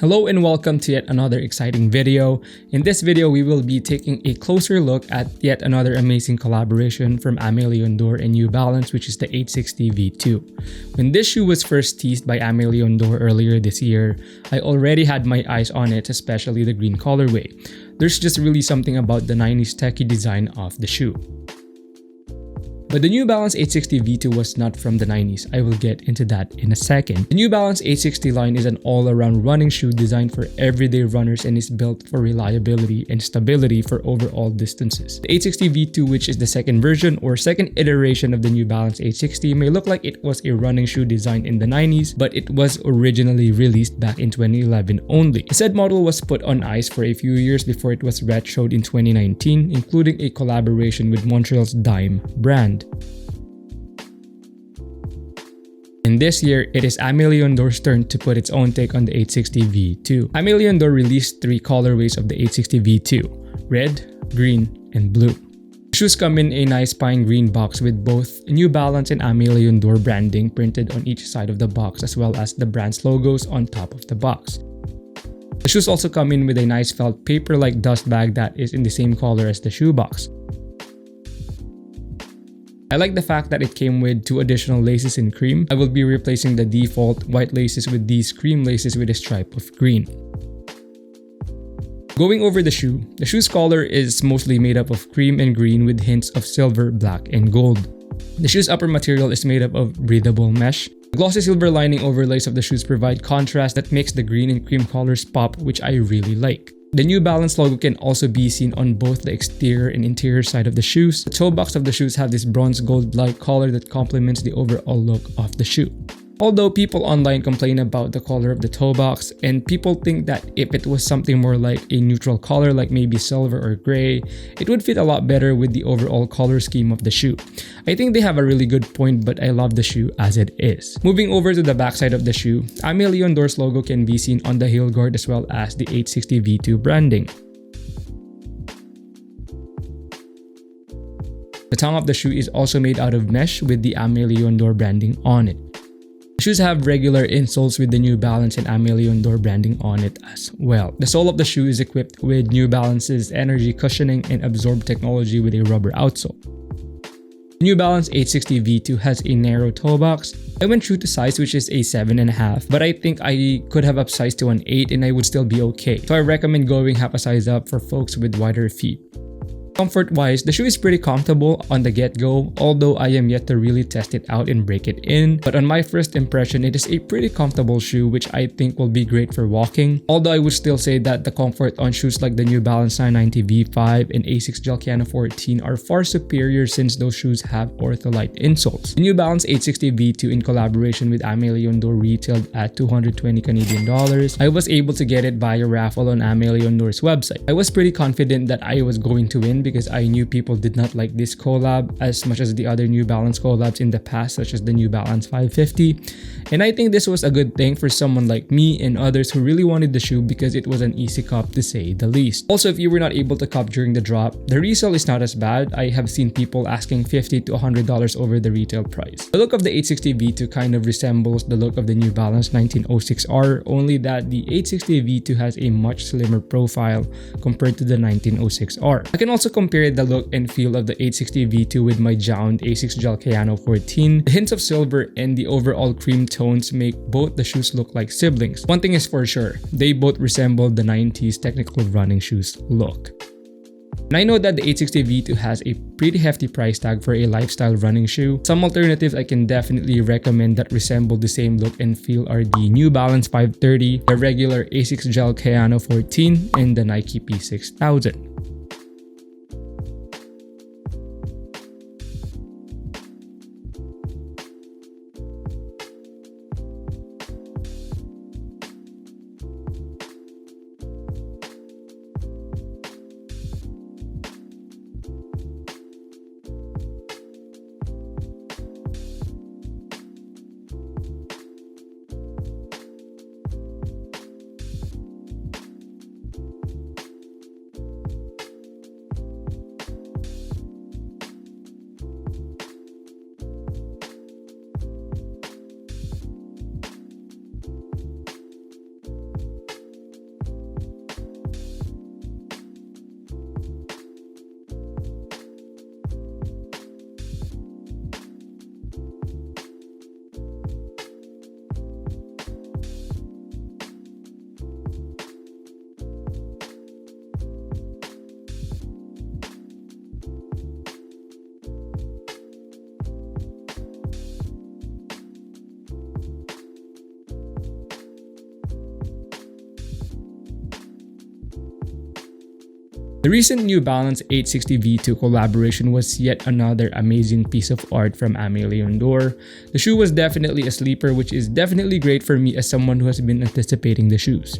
Hello and welcome to yet another exciting video. In this video, we will be taking a closer look at yet another amazing collaboration from Aimé Leon Dore and New Balance, which is the 860 V2. When this shoe was first teased by Aimé Leon Dore earlier this year, I already had my eyes on it, especially the green colorway. There's just really something about the 90s techie design of the shoe. But the New Balance 860 V2 was not from the 90s. I will get into that in a second. The New Balance 860 line is an all-around running shoe designed for everyday runners and is built for reliability and stability for overall distances. The 860 V2, which is the second version or second iteration of the New Balance 860, may look like it was a running shoe designed in the 90s, but it was originally released back in 2011 only. The said model was put on ice for a few years before it was retroed in 2019, including a collaboration with Montreal's Dime brand. And this year, it is Aimé Leon Dore's turn to put its own take on the 860 V2. Aimé Leon Dore released 3 colorways of the 860 V2: red, green, and blue. The shoes come in a nice pine green box with both New Balance and Aimé Leon Dore branding printed on each side of the box, as well as the brand's logos on top of the box. The shoes also come in with a nice felt paper-like dust bag that is in the same color as the shoebox. I like the fact that it came with 2 additional laces in cream. I will be replacing the default white laces with these cream laces with a stripe of green. Going over the shoe's color is mostly made up of cream and green with hints of silver, black, and gold. The shoe's upper material is made up of breathable mesh. The glossy silver lining overlays of the shoes provide contrast that makes the green and cream colors pop, which I really like. The New Balance logo can also be seen on both the exterior and interior side of the shoes. The toe box of the shoes have this bronze gold-like color that complements the overall look of the shoe. Although people online complain about the color of the toe box, and people think that if it was something more like a neutral color like maybe silver or gray, it would fit a lot better with the overall color scheme of the shoe. I think they have a really good point, but I love the shoe as it is. Moving over to the backside of the shoe, Aimé Leon Dore's logo can be seen on the heel guard as well as the 860 V2 branding. The tongue of the shoe is also made out of mesh with the Aimé Leon Dore branding on it. The shoes have regular insoles with the New Balance and Aimé Leon Dore branding on it as well. The sole of the shoe is equipped with New Balance's energy cushioning and absorb technology with a rubber outsole. The New Balance 860 V2 has a narrow toe box. I went true to size, which is a 7.5, but I think I could have upsized to an 8 and I would still be okay. So I recommend going half a size up for folks with wider feet. Comfort-wise, the shoe is pretty comfortable on the get-go, although I am yet to really test it out and break it in. But on my first impression, it is a pretty comfortable shoe which I think will be great for walking. Although I would still say that the comfort on shoes like the New Balance 990 V5 and Asics Gel Kayano 14 are far superior since those shoes have Ortholite insoles. The New Balance 860 V2 in collaboration with Aimé Leon Dore retailed at 220 Canadian dollars. I was able to get it via raffle on Aimé Leon Dore's website. I was pretty confident that I was going to win because I knew people did not like this collab as much as the other New Balance collabs in the past, such as the New Balance 550. And I think this was a good thing for someone like me and others who really wanted the shoe because it was an easy cop to say the least. Also, if you were not able to cop during the drop, the resale is not as bad. I have seen people asking $50 to $100 over the retail price. The look of the 860 V2 kind of resembles the look of the New Balance 1906R, only that the 860 V2 has a much slimmer profile compared to the 1906R. I can also compare the look and feel of the 860 V2 with my Jound Asics Gel Kayano 14. The hints of silver and the overall cream tones make both the shoes look like siblings. One thing is for sure, they both resemble the 90s technical running shoes look. And I know that the 860 V2 has a pretty hefty price tag for a lifestyle running shoe. Some alternatives I can definitely recommend that resemble the same look and feel are the New Balance 530, the regular Asics Gel Kayano 14, and the Nike P6000. The recent New Balance 860 V2 collaboration was yet another amazing piece of art from Aimé Leon Dore. The shoe was definitely a sleeper, which is definitely great for me as someone who has been anticipating the shoes.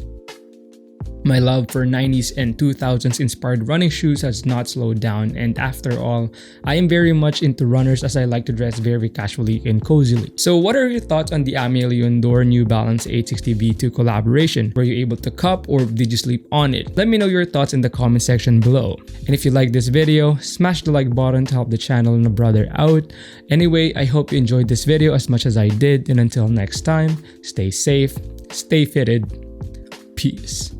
My love for 90s and 2000s inspired running shoes has not slowed down, and after all, I am very much into runners as I like to dress very casually and cozily. So what are your thoughts on the Aimé Leon Dore New Balance 860 V2 collaboration? Were you able to cup or did you sleep on it? Let me know your thoughts in the comment section below. And if you like this video, smash the like button to help the channel and a brother out. Anyway, I hope you enjoyed this video as much as I did, and until next time, stay safe, stay fitted, peace.